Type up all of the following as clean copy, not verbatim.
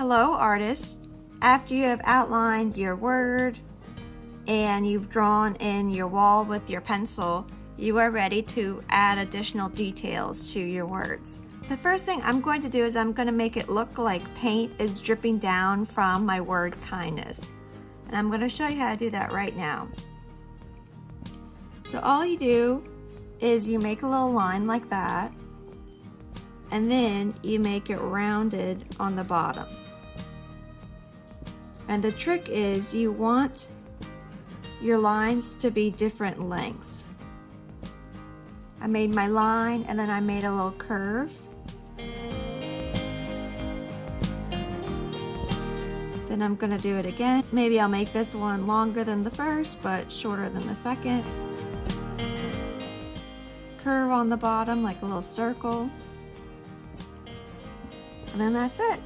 Hello artist, after you have outlined your word and you've drawn in your wall with your pencil, you are ready to add additional details to your words. The first thing I'm going to do is I'm going to make it look like paint is dripping down from my word kindness. And I'm going to show you how to do that right now. So all you do is you make a little line like that, and then you make it rounded on the bottom. And the trick is you want your lines to be different lengths. I made my line and then I made a little curve. Then I'm gonna do it again. Maybe I'll make this one longer than the first, but shorter than the second. Curve on the bottom like a little circle. And then that's it.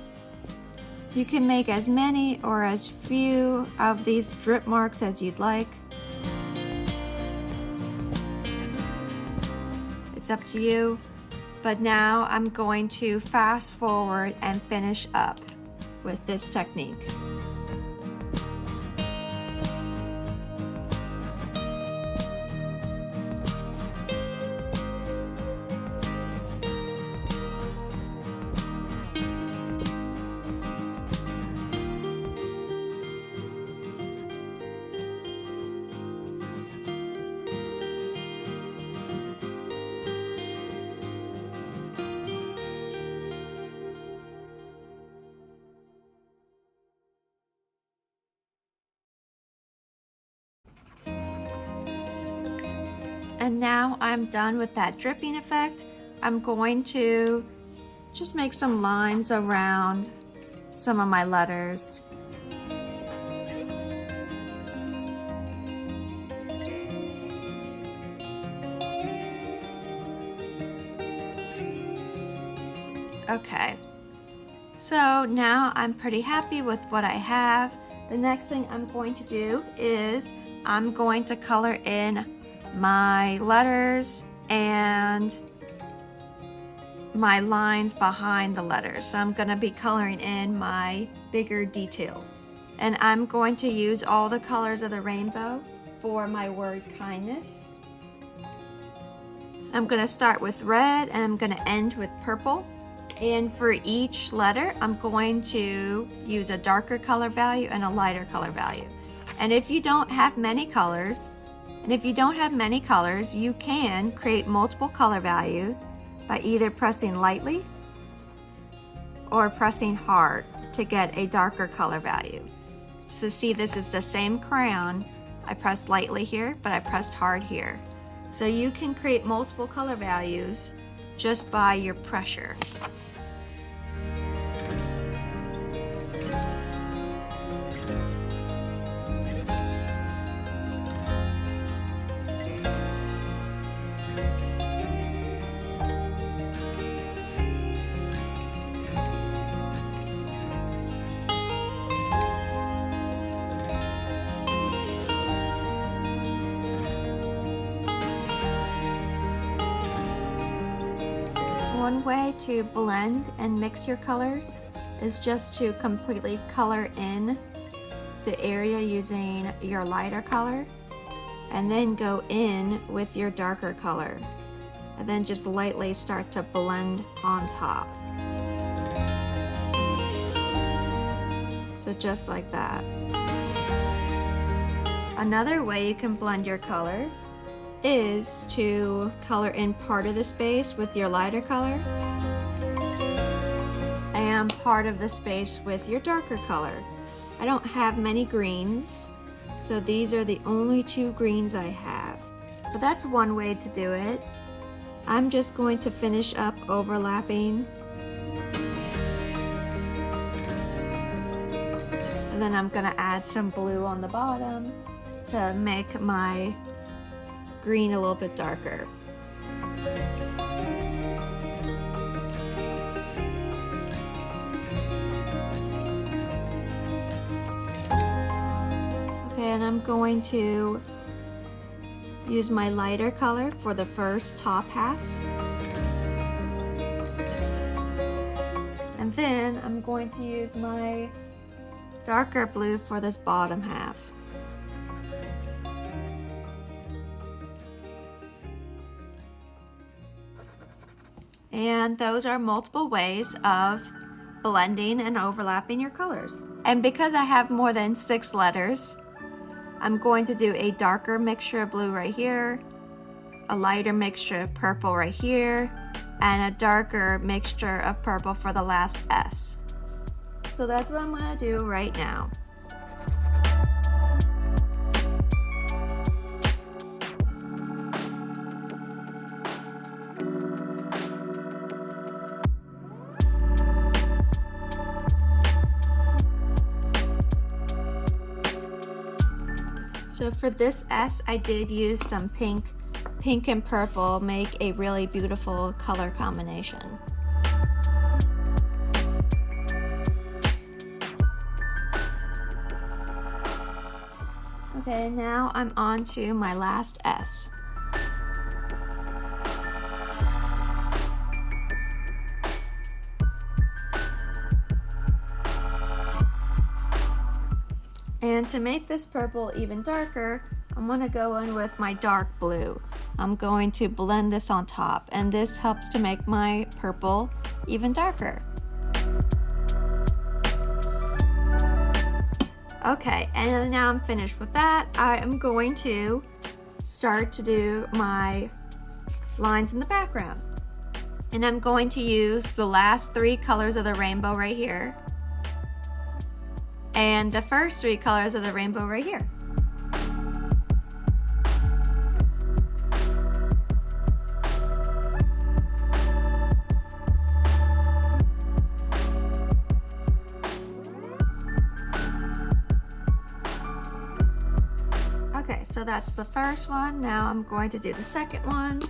You can make as many or as few of these drip marks as you'd like. It's up to you. But now I'm going to fast forward and finish up with this technique. And now I'm done with that dripping effect. I'm going to just make some lines around some of my letters. Okay, so now I'm pretty happy with what I have. The next thing I'm going to do is I'm going to color in my letters and my lines behind the letters. So I'm going to be coloring in my bigger details. And I'm going to use all the colors of the rainbow for my word kindness. I'm going to start with red and I'm going to end with purple. And for each letter, I'm going to use a darker color value and a lighter color value. And if you don't have many colors, you can create multiple color values by either pressing lightly or pressing hard to get a darker color value. So see, this is the same crayon. I pressed lightly here, but I pressed hard here. So you can create multiple color values just by your pressure. One way to blend and mix your colors is just to completely color in the area using your lighter color and then go in with your darker color and then just lightly start to blend on top. So just like that. Another way you can blend your colors is to color in part of the space with your lighter color and part of the space with your darker color. I don't have many greens, so these are the only two greens I have. But that's one way to do it. I'm just going to finish up overlapping. And then I'm gonna add some blue on the bottom to make my green a little bit darker. Okay, and I'm going to use my lighter color for the first top half. And then I'm going to use my darker blue for this bottom half. And those are multiple ways of blending and overlapping your colors. And because I have more than 6 letters, I'm going to do a darker mixture of blue right here, a lighter mixture of purple right here, and a darker mixture of purple for the last S. So that's what I'm going to do right now. So for this S, I did use some pink. Pink and purple make a really beautiful color combination. Okay, now I'm on to my last S. And to make this purple even darker, I'm going to go in with my dark blue. I'm going to blend this on top, and this helps to make my purple even darker. Okay, and now I'm finished with that. I am going to start to do my lines in the background. And I'm going to use the last 3 colors of the rainbow right here, and the first 3 colors of the rainbow right here. Okay, so that's the first one. Now I'm going to do the second one.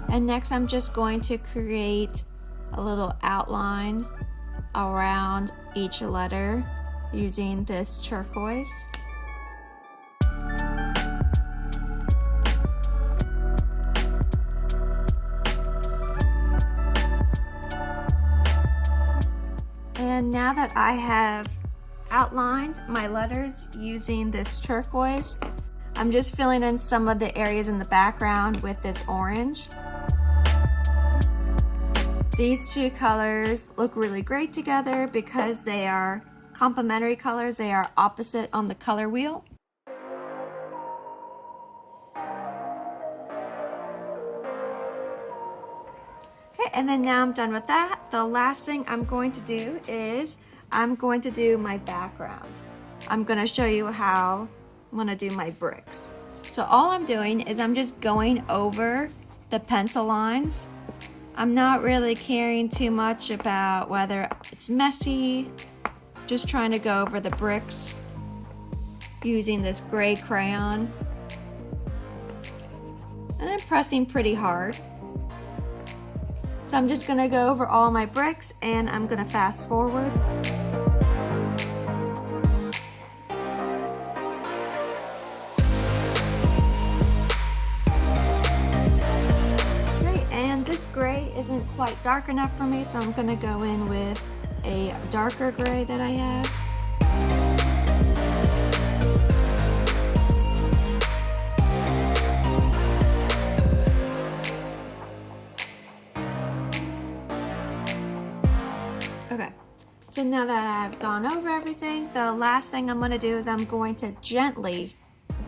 And next I'm just going to create a little outline around each letter using this turquoise. And now that I have outlined my letters using this turquoise, I'm just filling in some of the areas in the background with this orange. These 2 colors look really great together because they are complementary colors. They are opposite on the color wheel. Okay, and then now I'm done with that. The last thing I'm going to do is I'm going to do my background. I'm going to show you how I'm going to do my bricks. So all I'm doing is I'm just going over the pencil lines. I'm not really caring too much about whether it's messy. Just trying to go over the bricks using this gray crayon. And I'm pressing pretty hard. So I'm just gonna go over all my bricks and I'm gonna fast forward. Okay, and this gray isn't quite dark enough for me, so I'm gonna go in with a darker gray that I have. Okay, so now that I've gone over everything, the last thing I'm going to do is I'm going to gently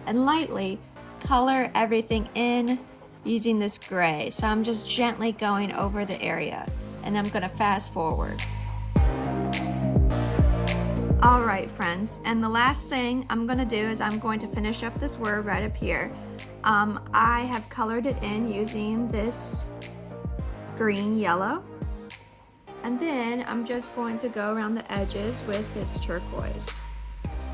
and lightly color everything in using this gray. So I'm just gently going over the area and I'm going to fast forward. All right, friends, and the last thing I'm going to do is I'm going to finish up this word right up here. I have colored it in using this green yellow. And then I'm just going to go around the edges with this turquoise.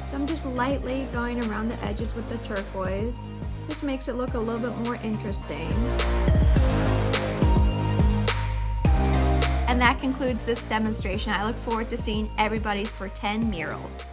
So I'm just lightly going around the edges with the turquoise. This makes it look a little bit more interesting. And that concludes this demonstration. I look forward to seeing everybody's pretend murals.